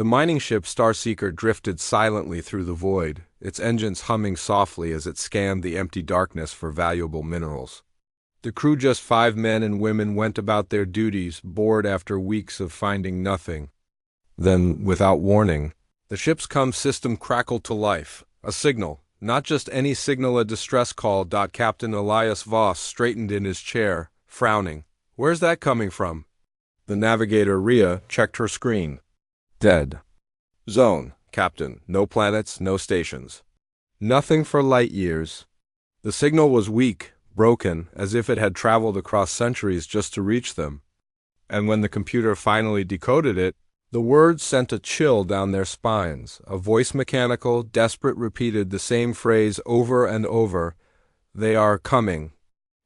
The mining ship Starseeker drifted silently through the void, its engines humming softly as it scanned the empty darkness for valuable minerals. The crew, just 5 men and women, went about their duties, bored after weeks of finding nothing. Then, without warning, the ship's comm system crackled to life. A signal, not just any signal, a distress call. Captain Elias Voss straightened in his chair, frowning. "Where's that coming from?" The navigator, Rhea, checked her screen. "Dead zone, Captain. No planets, no stations. Nothing for light years." The signal was weak, broken, as if it had traveled across centuries just to reach them. And when the computer finally decoded it, the words sent a chill down their spines. A voice, mechanical, desperate, repeated the same phrase over and over. "They are coming.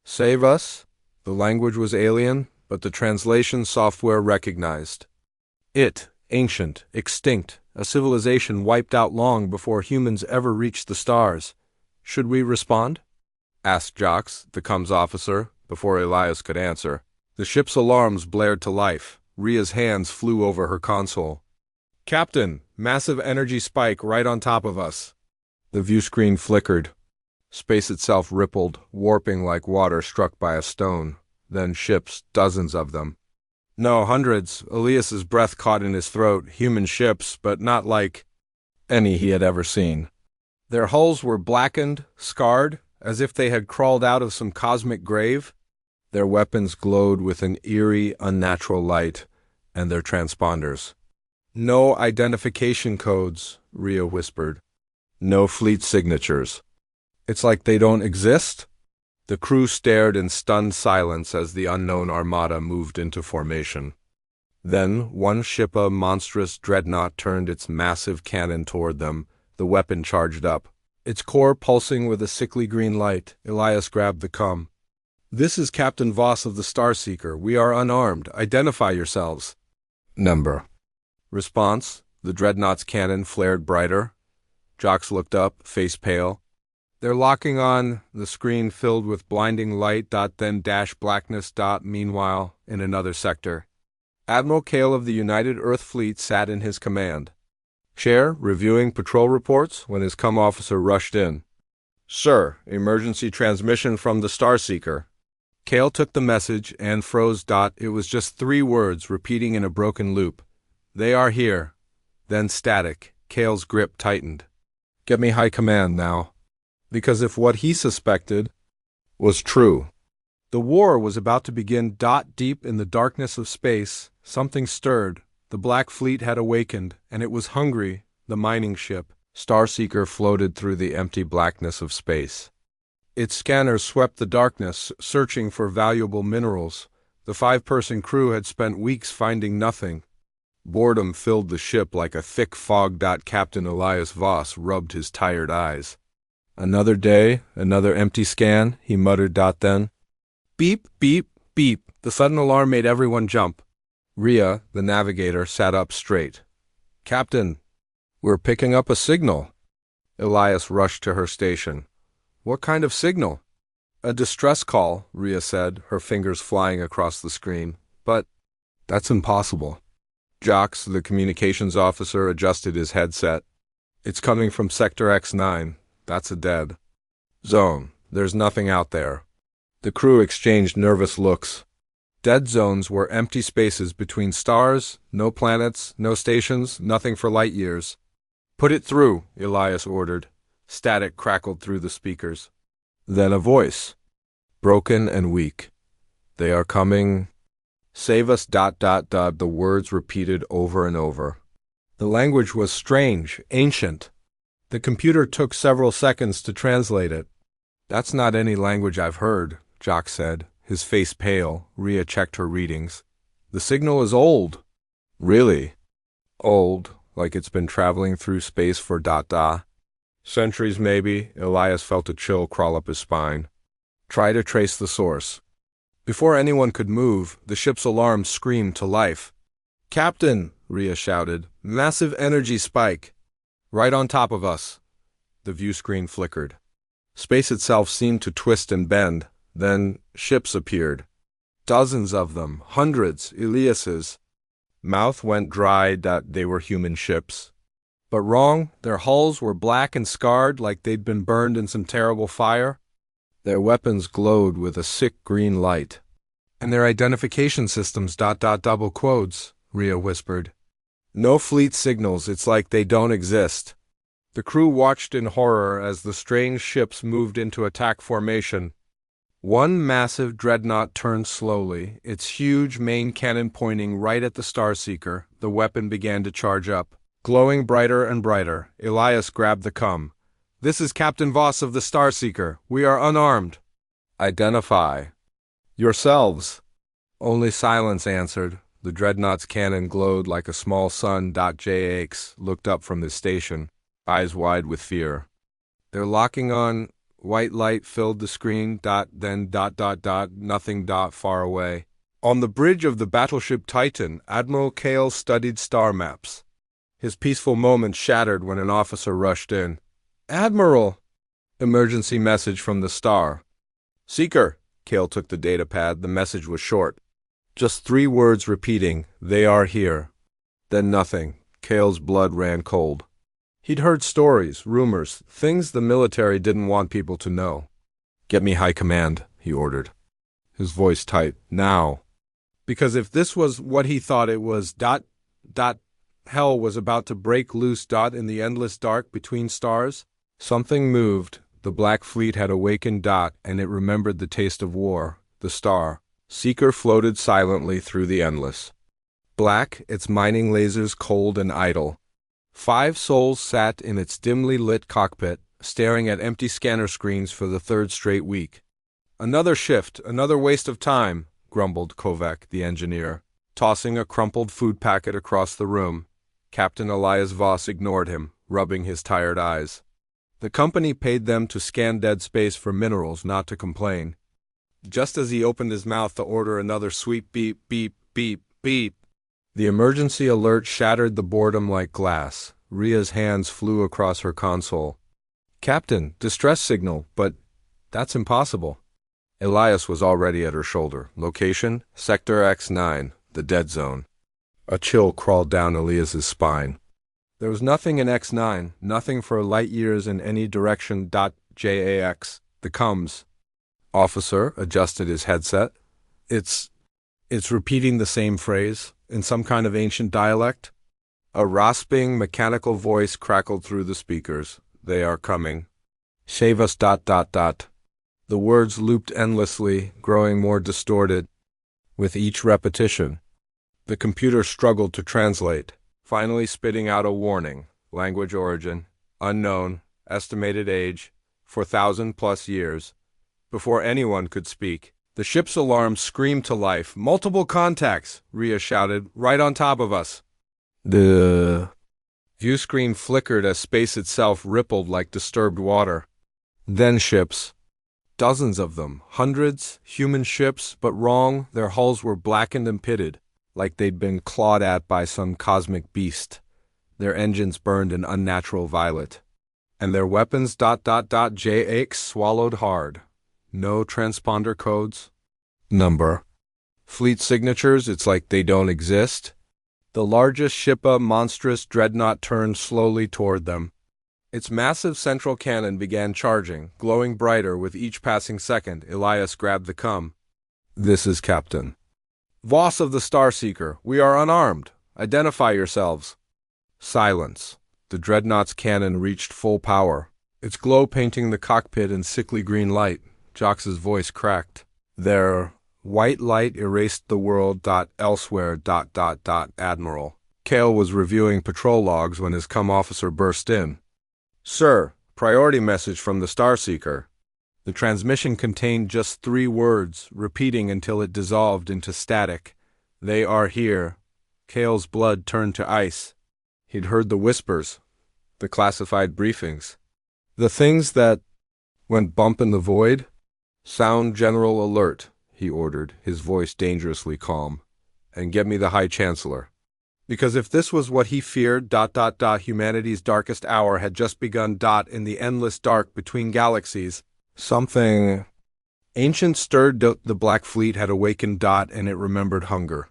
Save us?" The language was alien, but the translation software recognized it. Ancient, extinct, a civilization wiped out long before humans ever reached the stars. "Should we respond?" asked Jox, the comms officer, before Elias could answer. The ship's alarms blared to life. Rhea's hands flew over her console. "Captain, massive energy spike right on top of us." The view screen flickered. Space itself rippled, warping like water struck by a stone. Then ships, dozens of them. No, hundreds. Elias's breath caught in his throat. Human ships, but not like any he had ever seen. Their hulls were blackened, scarred, as if they had crawled out of some cosmic grave. Their weapons glowed with an eerie, unnatural light, and their transponders. "No identification codes," Rhea whispered. "No fleet signatures. It's like they don't exist?" The crew stared in stunned silence as the unknown armada moved into formation. Then one ship, a monstrous dreadnought, turned its massive cannon toward them, the weapon charged up. Its core pulsing with a sickly green light. Elias grabbed the comm. "This is Captain Voss of the Starseeker. We are unarmed. Identify yourselves." "Number." Response: the dreadnought's cannon flared brighter. Jox looked up, face pale. "They're locking on." The screen filled with blinding light. Then dash blackness. Meanwhile, in another sector, Admiral Kale of the United Earth Fleet sat in his command chair, reviewing patrol reports, when his comm officer rushed in. "Sir, emergency transmission from the Starseeker." Kale took the message and froze. It was just 3 words, repeating in a broken loop. "They are here." Then static. Kale's grip tightened. "Get me high command now." Because if what he suspected was true, the war was about to begin. Deep in the darkness of space, something stirred. The Black Fleet had awakened, and it was hungry. The mining ship, Starseeker, floated through the empty blackness of space. Its scanners swept the darkness, searching for valuable minerals. The 5-person crew had spent weeks finding nothing. Boredom filled the ship like a thick fog. Captain Elias Voss rubbed his tired eyes. "Another day, another empty scan," he muttered. Then, beep, beep, beep. The sudden alarm made everyone jump. Rhea, the navigator, sat up straight. "Captain, we're picking up a signal." Elias rushed to her station. "What kind of signal?" "A distress call," Rhea said, her fingers flying across the screen. "But that's impossible." Jox, the communications officer, adjusted his headset. "It's coming from Sector X9. That's a dead zone. There's nothing out there." The crew exchanged nervous looks. Dead zones were empty spaces between stars, no planets, no stations, nothing for light years. "Put it through," Elias ordered. Static crackled through the speakers. Then a voice, broken and weak. "They are coming. Save us. The words repeated over and over. The language was strange, ancient. The computer took several seconds to translate it. "That's not any language I've heard," Jock said, his face pale. Rhea checked her readings. "The signal is old." "Really? Old, like it's been traveling through space for centuries maybe." Elias felt a chill crawl up his spine. "Try to trace the source." Before anyone could move, the ship's alarm screamed to life. "Captain," Rhea shouted, "massive energy spike. Right on top of us." The view screen flickered. Space itself seemed to twist and bend. Then ships appeared. Dozens of them, hundreds, Elias's. Mouth went dry. They were human ships. But wrong, their hulls were black and scarred like they'd been burned in some terrible fire. Their weapons glowed with a sick green light. And their identification systems ... double quotes, Rhea whispered. No fleet signals, it's like they don't exist. The crew watched in horror as the strange ships moved into attack formation. One massive dreadnought turned slowly, its huge main cannon pointing right at the Starseeker. The weapon began to charge up. Glowing brighter and brighter, Elias grabbed the cum. This is Captain Voss of the Starseeker. We are unarmed. Identify yourselves. Only silence answered. The dreadnought's cannon glowed like a small sun. Jax looked up from his station, eyes wide with fear. They're locking on. White light filled the screen. Then ... nothing. Far away. On the bridge of the battleship Titan, Admiral Kale studied star maps. His peaceful moment shattered when an officer rushed in. Admiral! Emergency message from the star. Seeker! Kale took the datapad. The message was short. Just 3 words repeating, they are here. Then nothing. Kale's blood ran cold. He'd heard stories, rumors, things the military didn't want people to know. Get me high command, he ordered. His voice tight. Now. Because if this was what he thought it was, hell was about to break loose. In the endless dark between stars. Something moved. The Black Fleet had awakened. And it remembered the taste of war. The star. Seeker floated silently through the endless. Black, its mining lasers cold and idle. 5 souls sat in its dimly lit cockpit, staring at empty scanner screens for the 3rd straight week. Another shift, another waste of time, grumbled Kovac, the engineer, tossing a crumpled food packet across the room. Captain Elias Voss ignored him, rubbing his tired eyes. The company paid them to scan dead space for minerals, not to complain. Just as he opened his mouth to order another sweet beep, beep, beep, beep, the emergency alert shattered the boredom like glass. Rhea's hands flew across her console. Captain, distress signal, but that's impossible. Elias was already at her shoulder. Location, Sector X9, the dead zone. A chill crawled down Elias's spine. There was nothing in X9, nothing for light years in any direction. JAX, the comes. Officer adjusted his headset. It's repeating the same phrase, in some kind of ancient dialect. A rasping, mechanical voice crackled through the speakers. They are coming. Save us. The words looped endlessly, growing more distorted. With each repetition, the computer struggled to translate, finally spitting out a warning. Language origin, unknown, estimated age, 4,000+ years. Before anyone could speak, the ship's alarm screamed to life. Multiple contacts, Rhea shouted, right on top of us. The view screen flickered as space itself rippled like disturbed water. Then ships. Dozens of them, hundreds, human ships, but wrong, their hulls were blackened and pitted, like they'd been clawed at by some cosmic beast. Their engines burned an unnatural violet. And their weapons ... JX swallowed hard. No transponder codes. Number. Fleet signatures, it's like they don't exist. The largest ship, a monstrous dreadnought, turned slowly toward them. Its massive central cannon began charging, glowing brighter with each passing second. Elias grabbed the cum. This is Captain Voss of the Starseeker. We are unarmed. Identify yourselves. Silence. The dreadnought's cannon reached full power, its glow painting the cockpit in sickly green light. Jox's voice cracked. Their white light erased the world. Elsewhere. Admiral Kale was reviewing patrol logs when his cum officer burst in. Sir, priority message from the Starseeker. The transmission contained just 3 words, repeating until it dissolved into static. They are here. Kale's blood turned to ice. He'd heard the whispers, the classified briefings, the things that went bump in the void. Sound General Alert, he ordered, his voice dangerously calm. And get me the High Chancellor. Because if this was what he feared, ... humanity's darkest hour had just begun. In the endless dark between galaxies, something ancient stirred. The Black Fleet had awakened. And it remembered hunger.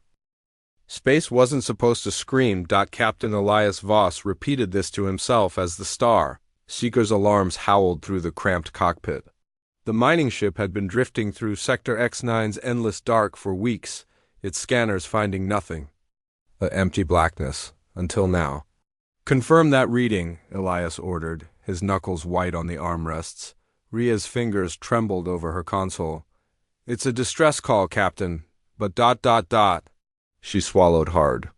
Space wasn't supposed to scream. Captain Elias Voss repeated this to himself as the Star Seeker's alarms howled through the cramped cockpit. The mining ship had been drifting through Sector X9's endless dark for weeks, its scanners finding nothing. An empty blackness, until now. Confirm that reading, Elias ordered, his knuckles white on the armrests. Ria's fingers trembled over her console. It's a distress call, Captain, but ... She swallowed hard.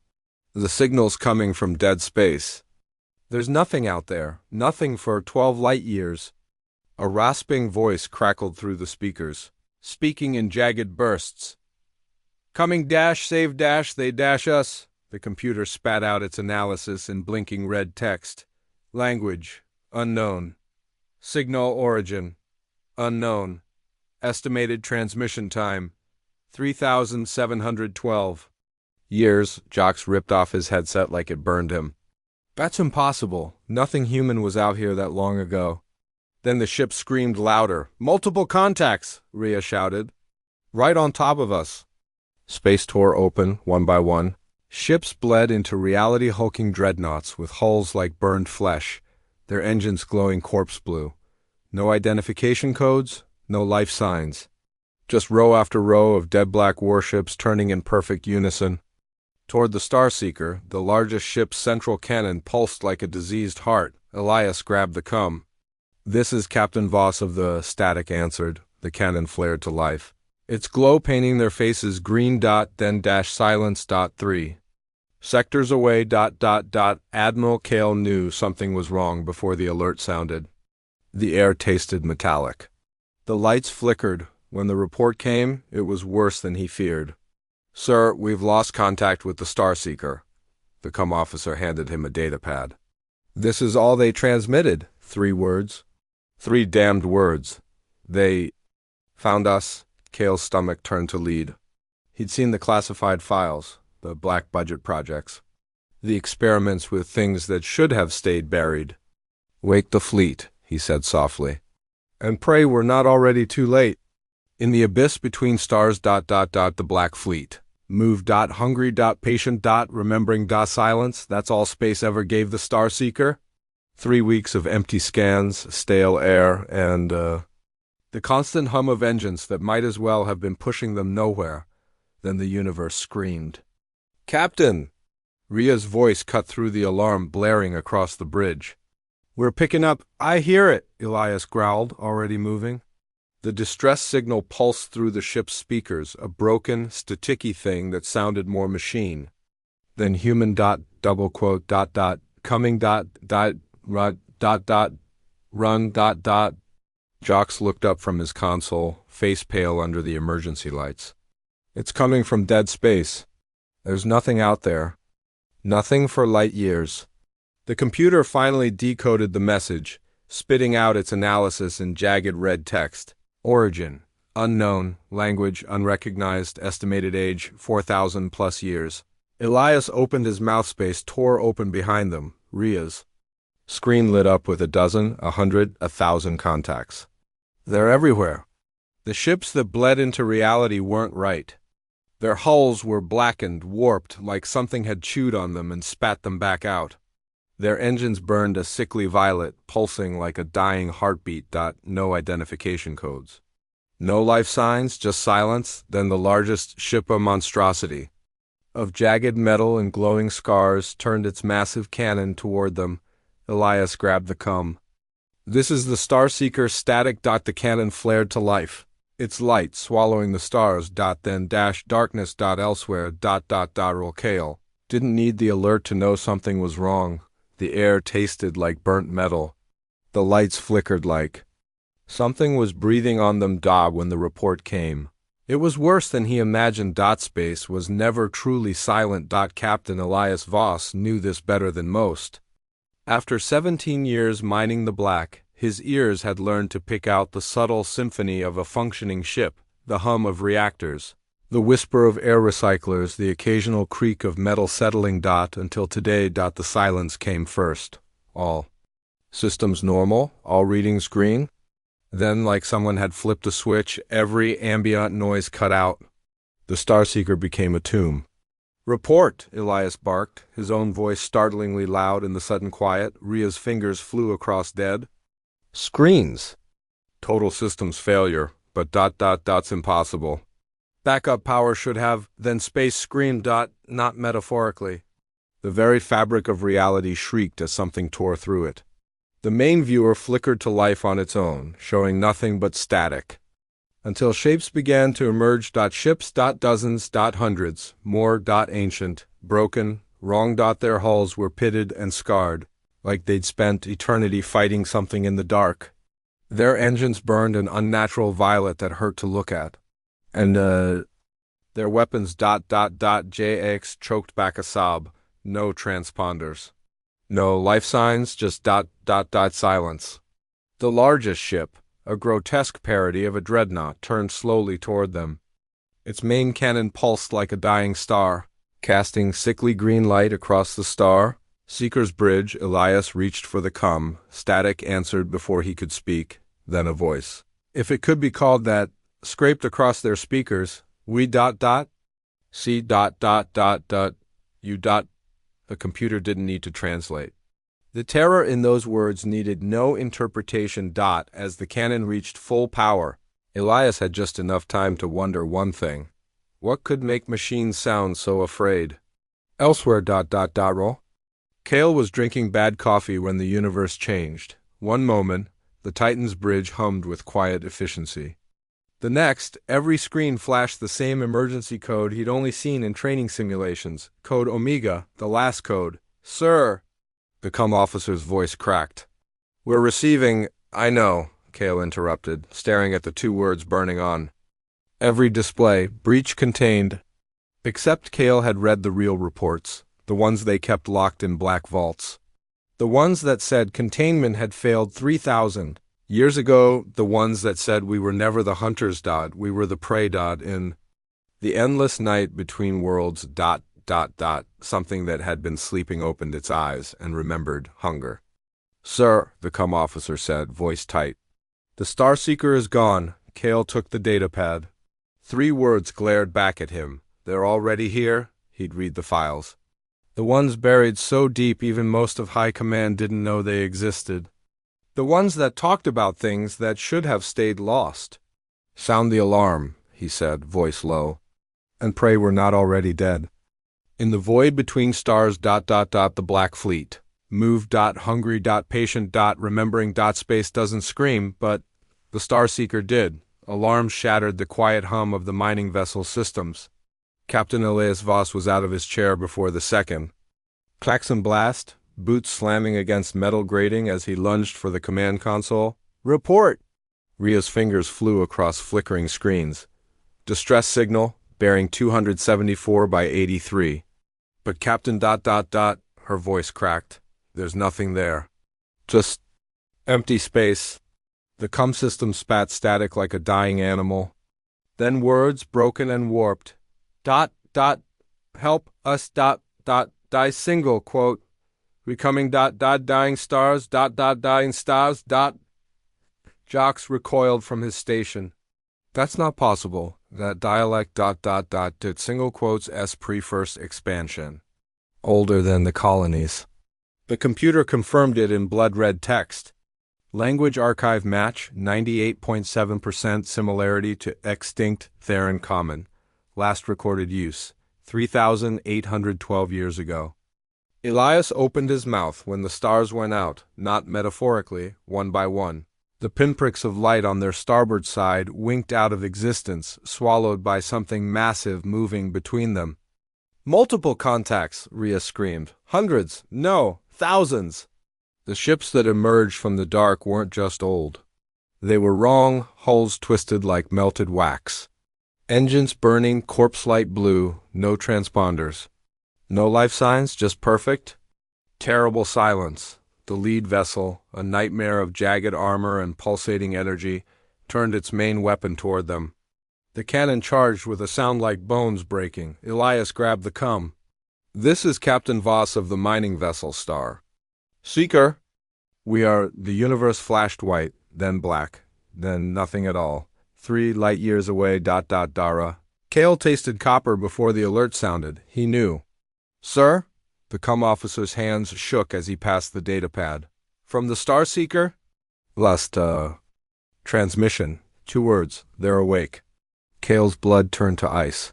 The signal's coming from dead space. There's nothing out there, nothing for 12 light years. A rasping voice crackled through the speakers, speaking in jagged bursts. Coming save they dash us. The computer spat out its analysis in blinking red text. Language, unknown. Signal origin, unknown. Estimated transmission time, 3,712. Years. Jocks ripped off his headset like it burned him. That's impossible. Nothing human was out here that long ago. Then the ship screamed louder. Multiple contacts, Ria shouted. Right on top of us. Space tore open, one by one. Ships bled into reality-hulking dreadnoughts with hulls like burned flesh, their engines glowing corpse blue. No identification codes, no life signs. Just row after row of dead black warships turning in perfect unison. Toward the Starseeker, the largest ship's central cannon pulsed like a diseased heart. Elias grabbed the cum. This is Captain Voss of the Static answered. The cannon flared to life. Its glow painting their faces green ... then silence ... 3. Sectors away ... Admiral Kale knew something was wrong before the alert sounded. The air tasted metallic. The lights flickered. When the report came, it was worse than he feared. Sir, we've lost contact with the Starseeker. The cum officer handed him a datapad. This is all they transmitted. 3 words. 3 damned words. They found us. Kale's stomach turned to lead. He'd seen the classified files, the black budget projects, the experiments with things that should have stayed buried. Wake the fleet, he said softly. And pray we're not already too late. In the abyss between stars ... the black fleet. Move ... hungry ... patient ... remembering ... silence. That's all space ever gave the Starseeker. 3 weeks of empty scans, stale air, and the constant hum of engines that might as well have been pushing them nowhere. Then the universe screamed. Captain! Ria's voice cut through the alarm blaring across the bridge. We're picking up. I hear it, Elias growled, already moving. The distress signal pulsed through the ship's speakers, a broken, staticky thing that sounded more machine. Then human ... coming ... run ... Jocks looked up from his console, face pale under the emergency lights. It's coming from dead space. There's nothing out there. Nothing for light years. The computer finally decoded the message, spitting out its analysis in jagged red text. Origin, unknown, language unrecognized, estimated age 4,000 plus years. Elias opened his mouth space, tore open behind them, Ria's. Screen lit up with 12, 100, 1,000 contacts. They're everywhere. The ships that bled into reality weren't right. Their hulls were blackened, warped, like something had chewed on them and spat them back out. Their engines burned a sickly violet, pulsing like a dying heartbeat. No identification codes. No life signs, just silence, then the largest ship a monstrosity. Of jagged metal and glowing scars turned its massive cannon toward them. Elias grabbed the cum. This is the Starseeker Static. The cannon flared to life. Its light swallowing the stars. Then darkness. Elsewhere. Roll Kale. Didn't need the alert to know something was wrong. The air tasted like burnt metal. The lights flickered like something was breathing on them. When the report came. It was worse than he imagined. Space was never truly silent. Captain Elias Voss knew this better than most. After 17 years mining the black, his ears had learned to pick out the subtle symphony of a functioning ship, the hum of reactors, the whisper of air recyclers, the occasional creak of metal settling. Until today. The silence came first. All systems normal, all readings green. Then, like someone had flipped a switch, every ambient noise cut out. The Starseeker became a tomb. Report, Elias barked, his own voice startlingly loud in the sudden quiet. Ria's fingers flew across dead screens. Total systems failure, but ... impossible. Backup power should have, then space screamed ... not metaphorically. The very fabric of reality shrieked as something tore through it. The main viewer flickered to life on its own, showing nothing but static. Until shapes began to emerge. Ships. Dozens. Hundreds. More. Ancient. Broken. Wrong. Their hulls were pitted and scarred, like they'd spent eternity fighting something in the dark. Their engines burned an unnatural violet that hurt to look at. And, their weapons. JX choked back a sob. No transponders. No life signs, just ... silence. The largest ship, a grotesque parody of a dreadnought, turned slowly toward them. Its main cannon pulsed like a dying star, casting sickly green light across the star. Seeker's Bridge. Elias reached for the cum. Static answered before he could speak, then a voice, if it could be called that, scraped across their speakers. We ... See ... You ... The computer didn't need to translate. The terror in those words needed no interpretation. As the cannon reached full power, Elias had just enough time to wonder one thing. What could make machines sound so afraid? Elsewhere ... Roll. Kale was drinking bad coffee when the universe changed. One moment, the Titan's bridge hummed with quiet efficiency. The next, every screen flashed the same emergency code he'd only seen in training simulations. Code Omega, the last code. Sir! The cum officer's voice cracked. We're receiving... I know, Kale interrupted, staring at the two words burning on every display. Breach contained. Except Kale had read the real reports, the ones they kept locked in black vaults. The ones that said containment had failed 3,000 years ago, the ones that said we were never the hunters. We were the prey. In the endless night between worlds. Something that had been sleeping opened its eyes and remembered hunger. Sir, the cum officer said, voice tight. The Starseeker is gone. Kale took the datapad. 3 words glared back at him. They're already here. He'd read the files. The ones buried so deep even most of High Command didn't know they existed. The ones that talked about things that should have stayed lost. Sound the alarm, he said, voice low, and pray we're not already dead. In the void between stars. The Black Fleet. Move. Hungry. Patient. Remembering. Space doesn't scream, but the Starseeker did. Alarms shattered the quiet hum of the mining vessel systems. Captain Elias Voss was out of his chair before the second. Klaxon blast, boots slamming against metal grating as he lunged for the command console. Report! Ria's fingers flew across flickering screens. Distress signal, bearing 274 by 83. But Captain ... her voice cracked. There's nothing there. Just empty space. The cum system spat static like a dying animal. Then words, broken and warped. Help us ... Die single, quote. Becoming ... dying stars ... dying stars ... Jocks recoiled from his station. That's not possible. That dialect ... did single quotes s pre-first expansion. Older than the colonies. The computer confirmed it in blood-red text. Language archive match, 98.7% similarity to extinct Theran Common. Last recorded use, 3,812 years ago. Elias opened his mouth when the stars went out, not metaphorically, one by one. The pinpricks of light on their starboard side winked out of existence, swallowed by something massive moving between them. Multiple contacts, Ria screamed. Hundreds, no, thousands. The ships that emerged from the dark weren't just old. They were wrong, hulls twisted like melted wax. Engines burning corpse-light blue, no transponders. No life signs, just perfect. Terrible silence. The lead vessel, a nightmare of jagged armor and pulsating energy, turned its main weapon toward them. The cannon charged with a sound like bones breaking. Elias grabbed the cum. This is Captain Voss of the mining vessel Star. Seeker! We are... The universe flashed white, then black, then nothing at all. 3 light years away. Dara. Cale tasted copper before the alert sounded. He knew. Sir? The cum officer's hands shook as he passed the datapad. From the Starseeker? Last, transmission. 2 words. They're awake. Cale's blood turned to ice.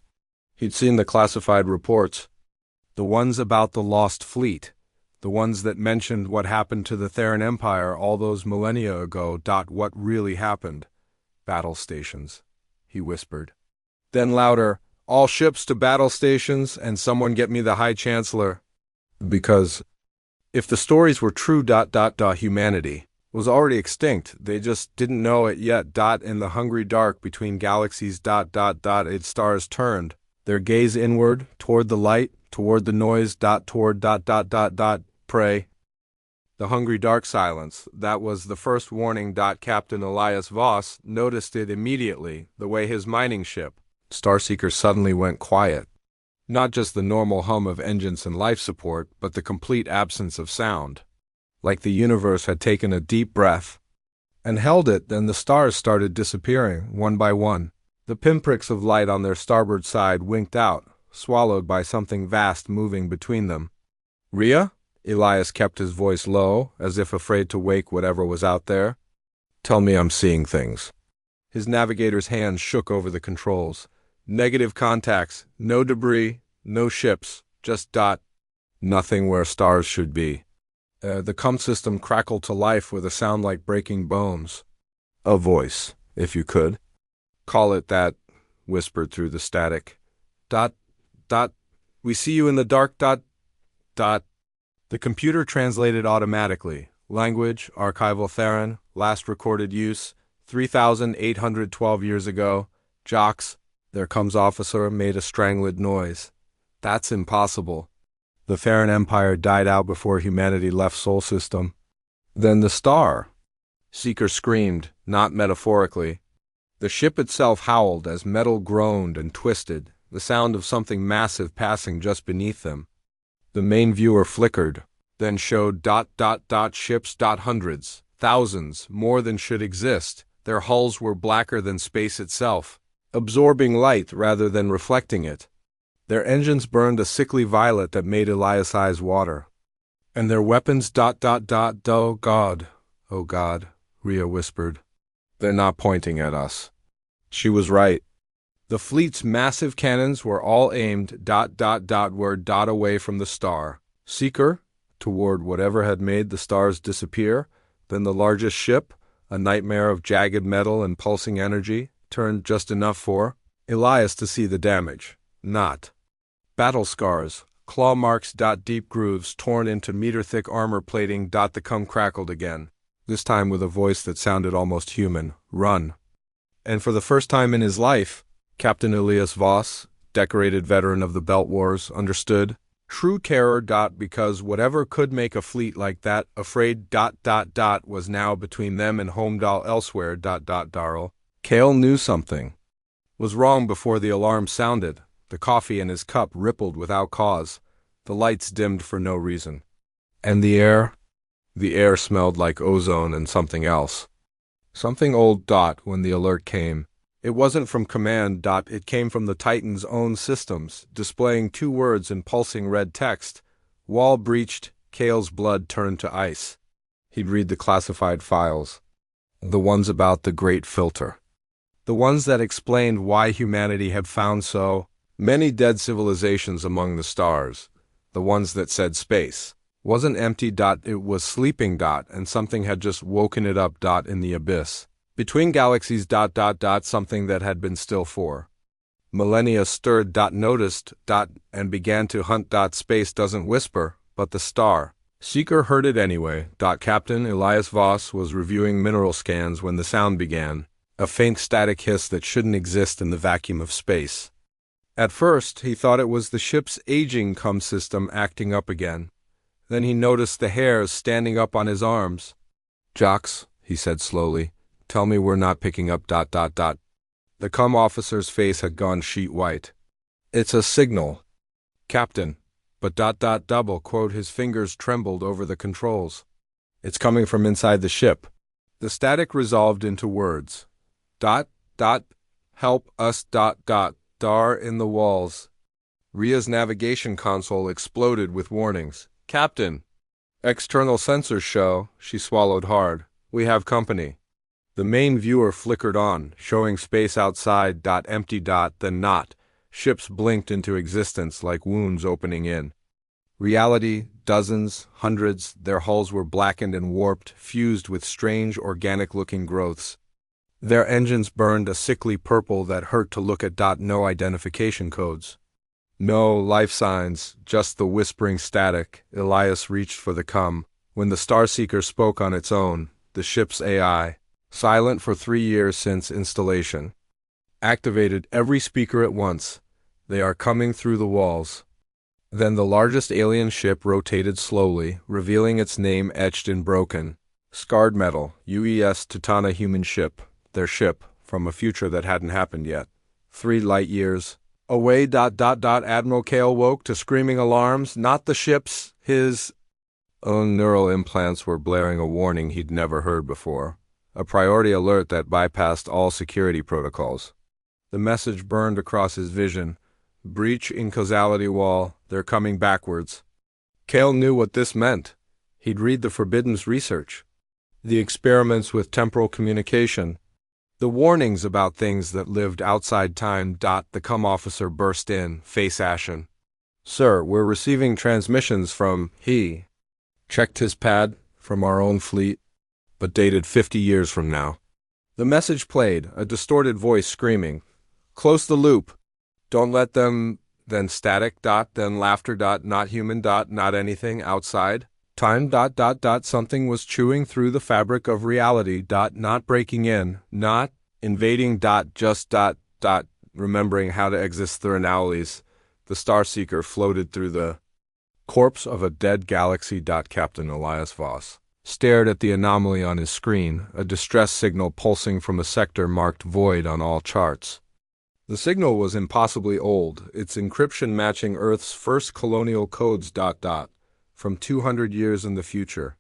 He'd seen the classified reports. The ones about the lost fleet. The ones that mentioned what happened to the Theran Empire all those millennia ago. What really happened? Battle stations, he whispered. Then louder, all ships to battle stations and someone get me the High Chancellor. Because if the stories were true, humanity was already extinct. They just didn't know it yet. In the hungry dark between galaxies, its stars turned, their gaze inward, toward the light, toward the noise, toward prey. The hungry dark silence, that was the first warning. Captain Elias Voss noticed it immediately, the way his mining ship, Starseeker, suddenly went quiet. Not just the normal hum of engines and life support, but the complete absence of sound. Like the universe had taken a deep breath and held it. Then the stars started disappearing, one by one. The pinpricks of light on their starboard side winked out, swallowed by something vast moving between them. Rhea? Elias kept his voice low, as if afraid to wake whatever was out there. Tell me I'm seeing things. His navigator's hands shook over the controls. Negative contacts, no debris, no ships, just nothing where stars should be. The cum system crackled to life with a sound like breaking bones. A voice, if you could. Call it that, whispered through the static. We see you in the dark, The computer translated automatically. Language, archival Theran, last recorded use, 3,812 years ago. Jocks, their comes officer made a strangled noise. That's impossible. The Theran Empire died out before humanity left Sol System. Then the star. Seeker screamed, not metaphorically. The ship itself howled as metal groaned and twisted, the sound of something massive passing just beneath them. The main viewer flickered, then showed ships, hundreds, thousands, more than should exist. Their hulls were blacker than space itself, absorbing light rather than reflecting it. Their engines burned a sickly violet that made Elias' eyes water. And their weapons, oh God, Rhea whispered. They're not pointing at us. She was right. The fleet's massive cannons were all aimed, away from the star. Seeker, toward whatever had made the stars disappear. Then the largest ship, a nightmare of jagged metal and pulsing energy, turned just enough for Elias to see the damage. Not battle scars, claw marks, deep grooves torn into meter-thick armor plating. The cum crackled again, this time with a voice that sounded almost human. Run. And for the first time in his life, Captain Elias Voss, decorated veteran of the Belt Wars, understood. True terror. Because whatever could make a fleet like that afraid. Was now between them and home. Elsewhere. Darrell. Cale knew something was wrong before the alarm sounded. The coffee in his cup rippled without cause. The lights dimmed for no reason. And the air? The air smelled like ozone and something else. Something old. When the alert came. It wasn't from command. It came from the Titan's own systems, displaying 2 words in pulsing red text. Wall breached. Cale's blood turned to ice. He'd read the classified files. The ones about the Great Filter. The ones that explained why humanity had found so many dead civilizations among the stars. The ones that said space wasn't empty. It was sleeping. And something had just woken it up. In the abyss. Between galaxies. Something that had been still for millennia stirred. Noticed. And began to hunt. Space doesn't whisper, but the star. Seeker heard it anyway. Captain Elias Voss was reviewing mineral scans when the sound began. A faint static hiss that shouldn't exist in the vacuum of space. At first, he thought it was the ship's aging cum system acting up again. Then he noticed the hairs standing up on his arms. Jocks, he said slowly, tell me we're not picking up. The cum officer's face had gone sheet white. It's a signal, Captain. But double quote, his fingers trembled over the controls. It's coming from inside the ship. The static resolved into words. Help us. Star in the walls. Ria's navigation console exploded with warnings. Captain! External sensors show, she swallowed hard. We have company. The main viewer flickered on, showing space outside. Empty. Then not. Ships blinked into existence like wounds opening in. Reality, dozens, hundreds, their hulls were blackened and warped, fused with strange organic-looking growths. Their engines burned a sickly purple that hurt to look at. No identification codes. No life signs, just the whispering static. Elias reached for the cum. When the Starseeker spoke on its own, the ship's AI, silent for 3 years since installation, activated every speaker at once. They are coming through the walls. Then the largest alien ship rotated slowly, revealing its name etched in broken, scarred metal. UES Titana human ship. Their ship, from a future that hadn't happened yet. 3 light years away. Admiral Kale woke to screaming alarms. Not the ship's, his own neural implants were blaring a warning he'd never heard before. A priority alert that bypassed all security protocols. The message burned across his vision. Breach in causality wall. They're coming backwards. Kale knew what this meant. He'd read the Forbidden's research. The experiments with temporal communication. The warnings about things that lived outside time. The cum officer burst in, face ashen. Sir, we're receiving transmissions from, he checked his pad, from our own fleet, but dated 50 years from now. The message played, a distorted voice screaming, "Close the loop. Don't let them," then static. Then laughter. Not human. Not anything outside. Time. Something was chewing through the fabric of reality. Not breaking in. Not invading. Just. Remembering how to exist through anomalies. The Starseeker floated through the corpse of a dead galaxy. Captain Elias Voss stared at the anomaly on his screen, a distress signal pulsing from a sector marked void on all charts. The signal was impossibly old, its encryption matching Earth's first colonial codes. From 200 years in the future.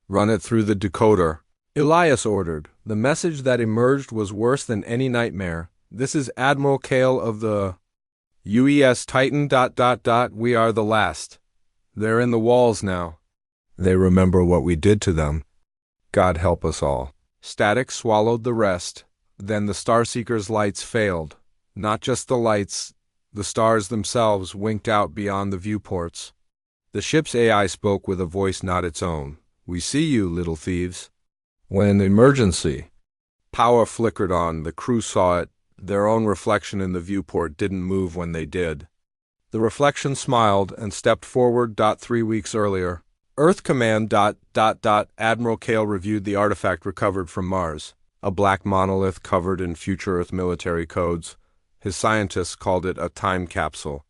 Run it through the decoder. Elias ordered. The message that emerged was worse than any nightmare. This is Admiral Kale of the UES Titan. We are the last. They're in the walls now. They remember what we did to them. God help us all. Static swallowed the rest. Then the Starseeker's lights failed. Not just the lights, the stars themselves winked out beyond the viewports. The ship's AI spoke with a voice not its own. "We see you, little thieves." When emergency power flickered on, the crew saw it. Their own reflection in the viewport didn't move when they did. The reflection smiled and stepped forward. 3 weeks earlier. Earth Command. Admiral Kale reviewed the artifact recovered from Mars. A black monolith covered in future Earth military codes. His scientists called it a time capsule.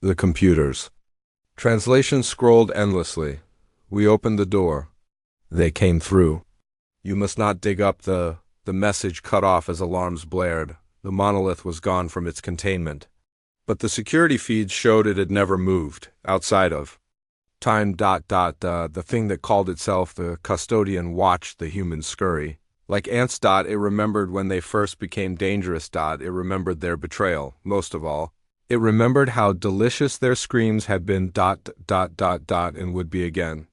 The computers. Translation scrolled endlessly. We opened the door. They came through. You must not dig up the message cut off as alarms blared. The monolith was gone from its containment. But the security feeds showed it had never moved, outside of time. The thing that called itself the custodian watched the humans scurry. Like ants. It remembered when they first became dangerous. It remembered their betrayal, most of all. It remembered how delicious their screams had been. And would be again.